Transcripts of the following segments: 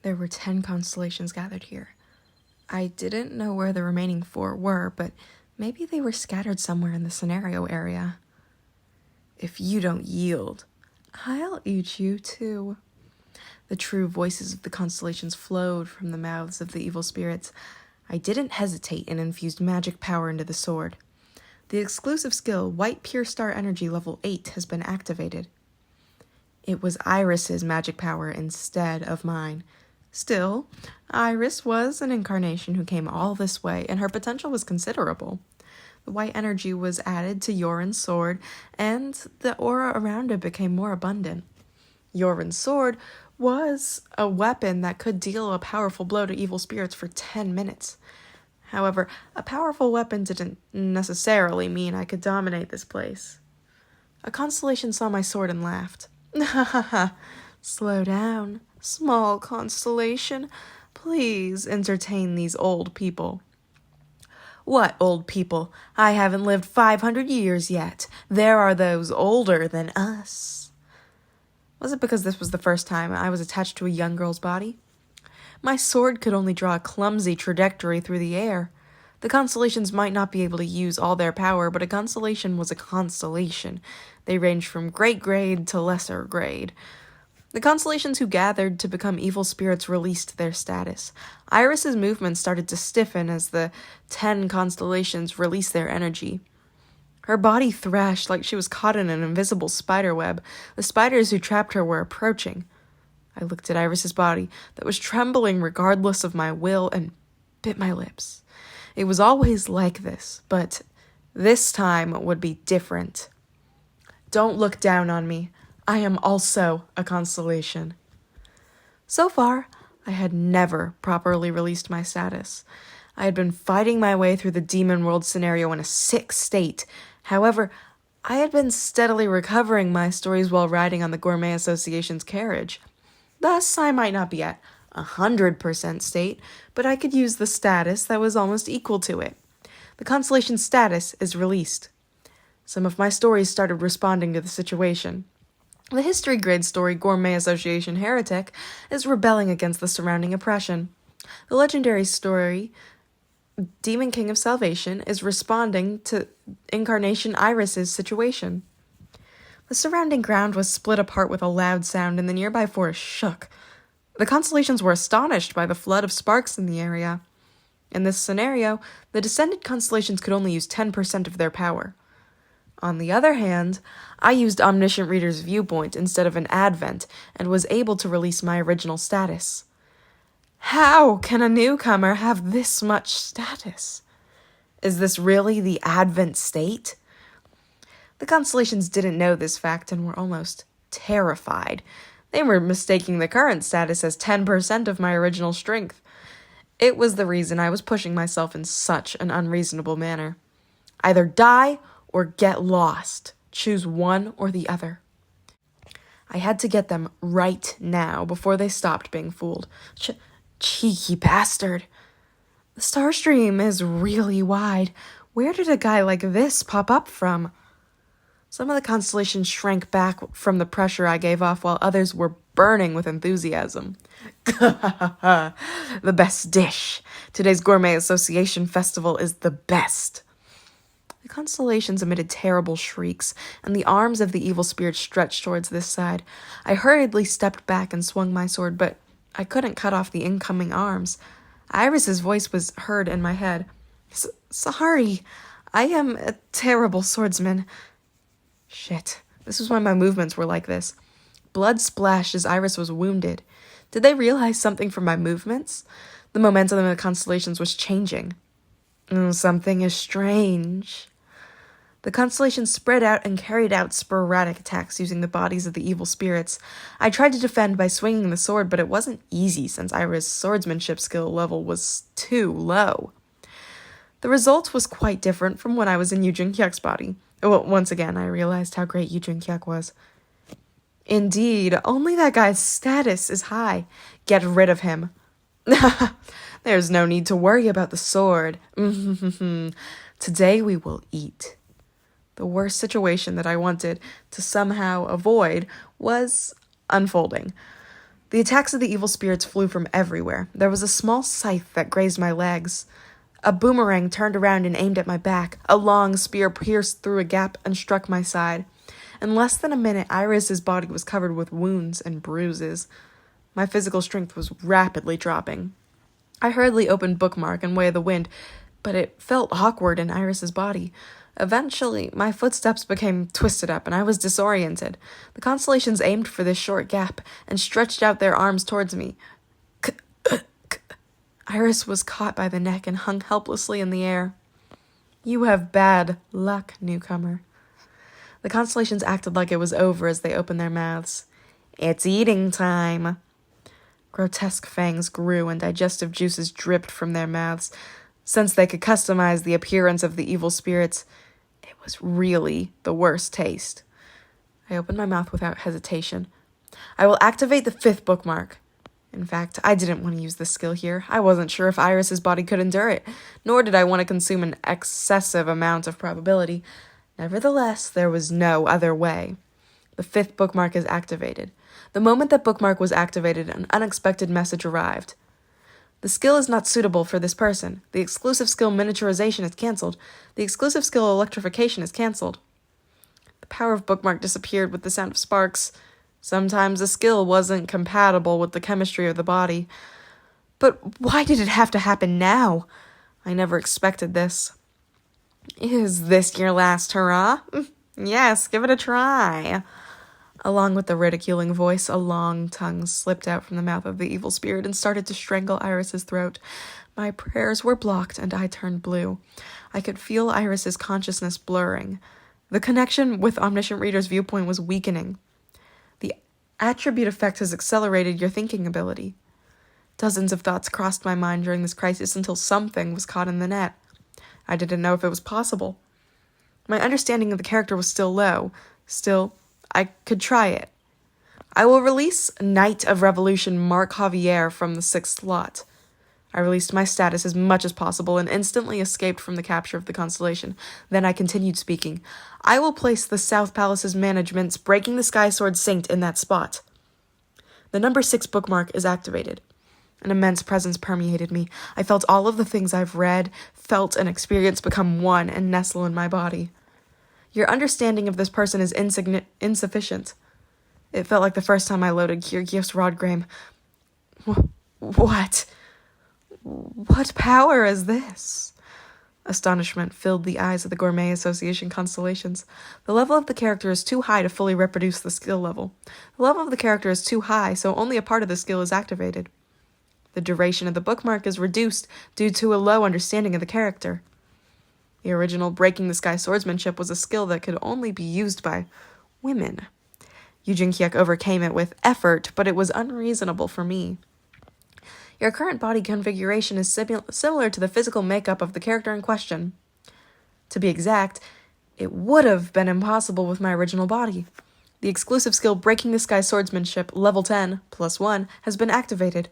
There were 10 constellations gathered here. I didn't know where the remaining 4 were, but maybe they were scattered somewhere in the scenario area. If you don't yield, I'll eat you too. The true voices of the constellations flowed from the mouths of the evil spirits. I didn't hesitate and infused magic power into the sword. The exclusive skill, White Pure Star Energy Level 8, has been activated. It was Iris's magic power instead of mine. Still, Iris was an incarnation who came all this way, and her potential was considerable. The white energy was added to Yoren's sword, and the aura around it became more abundant. Yoren's sword was a weapon that could deal a powerful blow to evil spirits for 10 minutes. However, a powerful weapon didn't necessarily mean I could dominate this place. A constellation saw my sword and laughed. Ha ha ha. Slow down, small constellation. Please entertain these old people. What old people? I haven't lived 500 years yet. There are those older than us. Was it because this was the first time I was attached to a young girl's body? My sword could only draw a clumsy trajectory through the air. The constellations might not be able to use all their power, but a constellation was a constellation. They ranged from great grade to lesser grade. The constellations who gathered to become evil spirits released their status. Iris's movements started to stiffen as the 10 constellations released their energy. Her body thrashed like she was caught in an invisible spider web. The spiders who trapped her were approaching. I looked at Iris's body that was trembling regardless of my will and bit my lips. It was always like this, but this time would be different. Don't look down on me. I am also a constellation. So far, I had never properly released my status. I had been fighting my way through the demon world scenario in a sick state. However, I had been steadily recovering my stories while riding on the Gourmet Association's carriage. Thus, I might not be at 100% state, but I could use the status that was almost equal to it. The constellation status is released. Some of my stories started responding to the situation. The history grid story Gourmet Association Heretic is rebelling against the surrounding oppression. The legendary story Demon King of Salvation is responding to Incarnation Iris's situation. The surrounding ground was split apart with a loud sound, and the nearby forest shook. The constellations were astonished by the flood of sparks in the area. In this scenario, the descended constellations could only use 10% of their power. On the other hand, I used Omniscient Reader's viewpoint instead of an advent, and was able to release my original status. How can a newcomer have this much status? Is this really the Advent state? The constellations didn't know this fact and were almost terrified. They were mistaking the current status as 10% of my original strength. It was the reason I was pushing myself in such an unreasonable manner. Either die or get lost. Choose one or the other. I had to get them right now before they stopped being fooled. Cheeky bastard. The star stream is really wide. Where did a guy like this pop up from? Some of the constellations shrank back from the pressure I gave off, while others were burning with enthusiasm. The best dish. Today's Gourmet Association festival is the best. The constellations emitted terrible shrieks, and the arms of the evil spirit stretched towards this side. I hurriedly stepped back and swung my sword, but I couldn't cut off the incoming arms. Iris's voice was heard in my head. Sorry, I am a terrible swordsman. Shit, this was why my movements were like this. Blood splashed as Iris was wounded. Did they realize something from my movements? The momentum of the constellations was changing. Something is strange. The constellations spread out and carried out sporadic attacks using the bodies of the evil spirits. I tried to defend by swinging the sword, but it wasn't easy since Iris' swordsmanship skill level was too low. The result was quite different from when I was in Yu Junkyuk's body. Once again, I realized how great Yu Junkyuk was. Indeed, only that guy's status is high. Get rid of him. There's no need to worry about the sword. Today we will eat. The worst situation that I wanted to somehow avoid was unfolding. The attacks of the evil spirits flew from everywhere. There was a small scythe that grazed my legs. A boomerang turned around and aimed at my back. A long spear pierced through a gap and struck my side. In less than a minute, Iris's body was covered with wounds and bruises. My physical strength was rapidly dropping. I hurriedly opened Bookmark and Way of the Wind, but it felt awkward in Iris's body. Eventually, my footsteps became twisted up and I was disoriented. The constellations aimed for this short gap and stretched out their arms towards me. Iris was caught by the neck and hung helplessly in the air. You have bad luck, newcomer. The constellations acted like it was over as they opened their mouths. It's eating time. Grotesque fangs grew and digestive juices dripped from their mouths. Since they could customize the appearance of the evil spirits, it was really the worst taste. I opened my mouth without hesitation. I will activate the 5th bookmark. In fact, I didn't want to use this skill here. I wasn't sure if Iris's body could endure it, nor did I want to consume an excessive amount of probability. Nevertheless, there was no other way. The 5th bookmark is activated. The moment that bookmark was activated, an unexpected message arrived. The skill is not suitable for this person. The exclusive skill miniaturization is cancelled. The exclusive skill electrification is cancelled. The power of bookmark disappeared with the sound of sparks. Sometimes a skill wasn't compatible with the chemistry of the body. But why did it have to happen now? I never expected this. Is this your last hurrah? Yes, give it a try. Along with the ridiculing voice, a long tongue slipped out from the mouth of the evil spirit and started to strangle Iris's throat. My prayers were blocked and I turned blue. I could feel Iris's consciousness blurring. The connection with Omniscient Reader's viewpoint was weakening. The attribute effect has accelerated your thinking ability. Dozens of thoughts crossed my mind during this crisis until something was caught in the net. I didn't know if it was possible. My understanding of the character was still low. Still, I could try it. I will release Knight of Revolution Mark Javier from the 6th slot. I released my status as much as possible and instantly escaped from the capture of the constellation. Then I continued speaking. I will place the South Palace's management's Breaking the Sky Sword Saint in that spot. The number 6 bookmark is activated. An immense presence permeated me. I felt all of the things I've read, felt, and experienced become one and nestle in my body. Your understanding of this person is insufficient. It felt like the first time I loaded Kyrgios Rodgrame. What? What power is this? Astonishment filled the eyes of the Gourmet Association constellations. The level of the character is too high to fully reproduce the skill level. The level of the character is too high, so only a part of the skill is activated. The duration of the bookmark is reduced due to a low understanding of the character. The original Breaking the Sky Swordsmanship was a skill that could only be used by women. Eugene Kyuk overcame it with effort, but it was unreasonable for me. Your current body configuration is similar to the physical makeup of the character in question. To be exact, it would have been impossible with my original body. The exclusive skill Breaking the Sky Swordsmanship, level 10, +1, has been activated.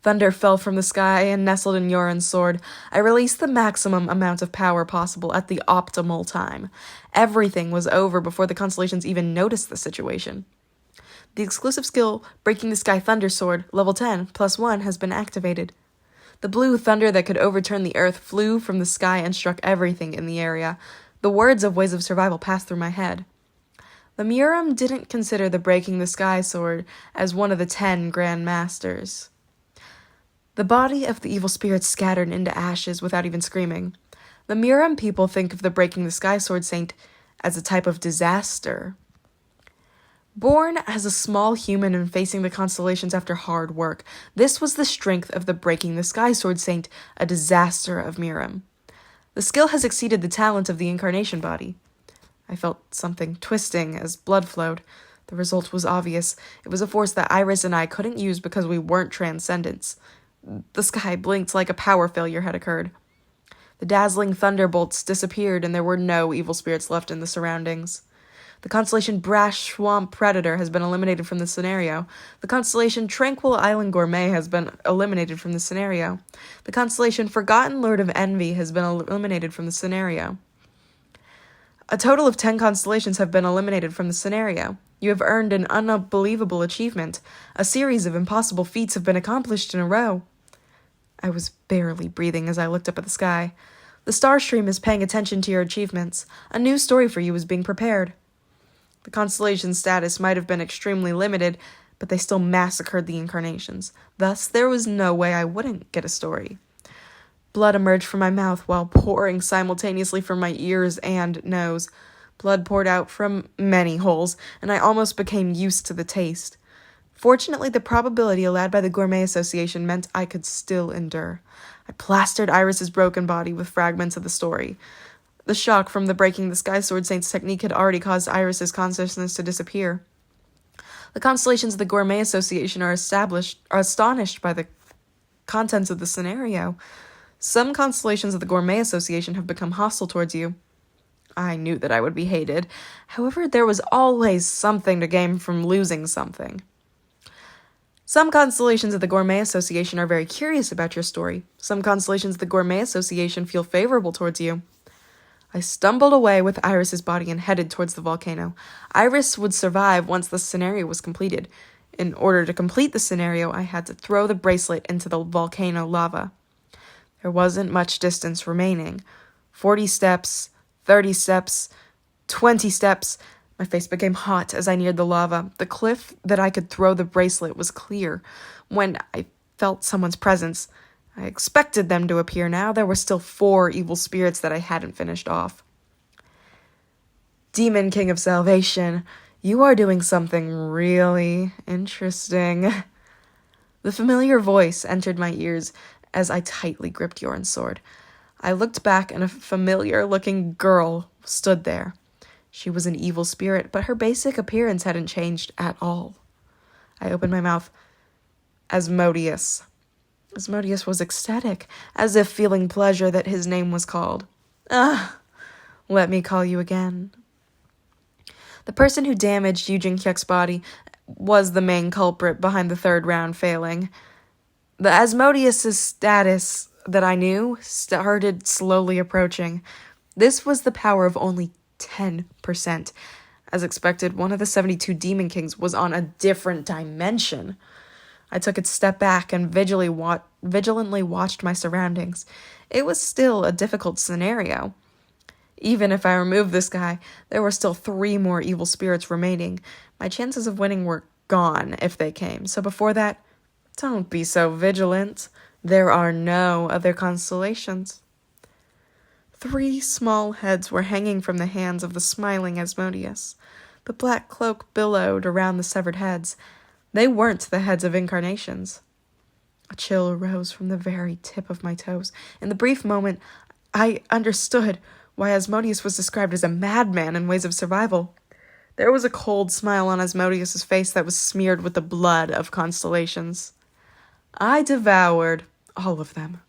Thunder fell from the sky and nestled in Yoren's sword. I released the maximum amount of power possible at the optimal time. Everything was over before the constellations even noticed the situation. The exclusive skill, Breaking the Sky Thunder Sword, level 10, +1, has been activated. The blue thunder that could overturn the earth flew from the sky and struck everything in the area. The words of Ways of Survival passed through my head. The Muram didn't consider the Breaking the Sky Sword as one of the 10 Grand Masters. The body of the evil spirit scattered into ashes without even screaming. The Muram people think of the Breaking the Sky Sword Saint as a type of disaster. Born as a small human and facing the constellations after hard work, this was the strength of the Breaking the Sky Sword Saint, a disaster of Muram. The skill has exceeded the talent of the incarnation body. I felt something twisting as blood flowed. The result was obvious. It was a force that Iris and I couldn't use because we weren't transcendents. The sky blinked like a power failure had occurred. The dazzling thunderbolts disappeared and there were no evil spirits left in the surroundings. The constellation Brash Swamp Predator has been eliminated from the scenario. The constellation Tranquil Island Gourmet has been eliminated from the scenario. The constellation Forgotten Lord of Envy has been eliminated from the scenario. A total of 10 constellations have been eliminated from the scenario. You have earned an unbelievable achievement. A series of impossible feats have been accomplished in a row. I was barely breathing as I looked up at the sky. The star stream is paying attention to your achievements. A new story for you is being prepared. The constellation status might have been extremely limited, but they still massacred the incarnations. Thus, there was no way I wouldn't get a story. Blood emerged from my mouth while pouring simultaneously from my ears and nose. Blood poured out from many holes, and I almost became used to the taste. Fortunately, the probability allowed by the Gourmet Association meant I could still endure. I plastered Iris's broken body with fragments of the story. The shock from the breaking the Sky Sword Saint's technique had already caused Iris's consciousness to disappear. The constellations of the Gourmet Association are astonished by the contents of the scenario. Some constellations of the Gourmet Association have become hostile towards you. I knew that I would be hated. However, there was always something to gain from losing something. Some constellations of the Gourmet Association are very curious about your story. Some constellations of the Gourmet Association feel favorable towards you. I stumbled away with Iris's body and headed towards the volcano. Iris would survive once the scenario was completed. In order to complete the scenario, I had to throw the bracelet into the volcano lava. There wasn't much distance remaining. 40 steps, 30 steps, 20 steps. My face became hot as I neared the lava. The cliff that I could throw the bracelet was clear. When I felt someone's presence, I expected them to appear now. There were still 4 evil spirits that I hadn't finished off. Demon King of Salvation, you are doing something really interesting. The familiar voice entered my ears as I tightly gripped Yoren's sword. I looked back and a familiar-looking girl stood there. She was an evil spirit, but her basic appearance hadn't changed at all. I opened my mouth. Asmodeus. Asmodeus was ecstatic, as if feeling pleasure that his name was called. Let me call you again. The person who damaged Yujin Hyuk's body was the main culprit behind the 3rd round failing. The Asmodeus' status that I knew started slowly approaching. This was the power of only 10%. As expected, one of the 72 Demon Kings was on a different dimension. I took a step back and vigilantly watched my surroundings. It was still a difficult scenario. Even if I removed this guy, there were still 3 more evil spirits remaining. My chances of winning were gone if they came. So before that, don't be so vigilant. There are no other constellations. 3 small heads were hanging from the hands of the smiling Asmodeus. The black cloak billowed around the severed heads. They weren't the heads of incarnations. A chill rose from the very tip of my toes. In the brief moment, I understood why Asmodeus was described as a madman in Ways of Survival. There was a cold smile on Asmodeus' face that was smeared with the blood of constellations. I devoured all of them.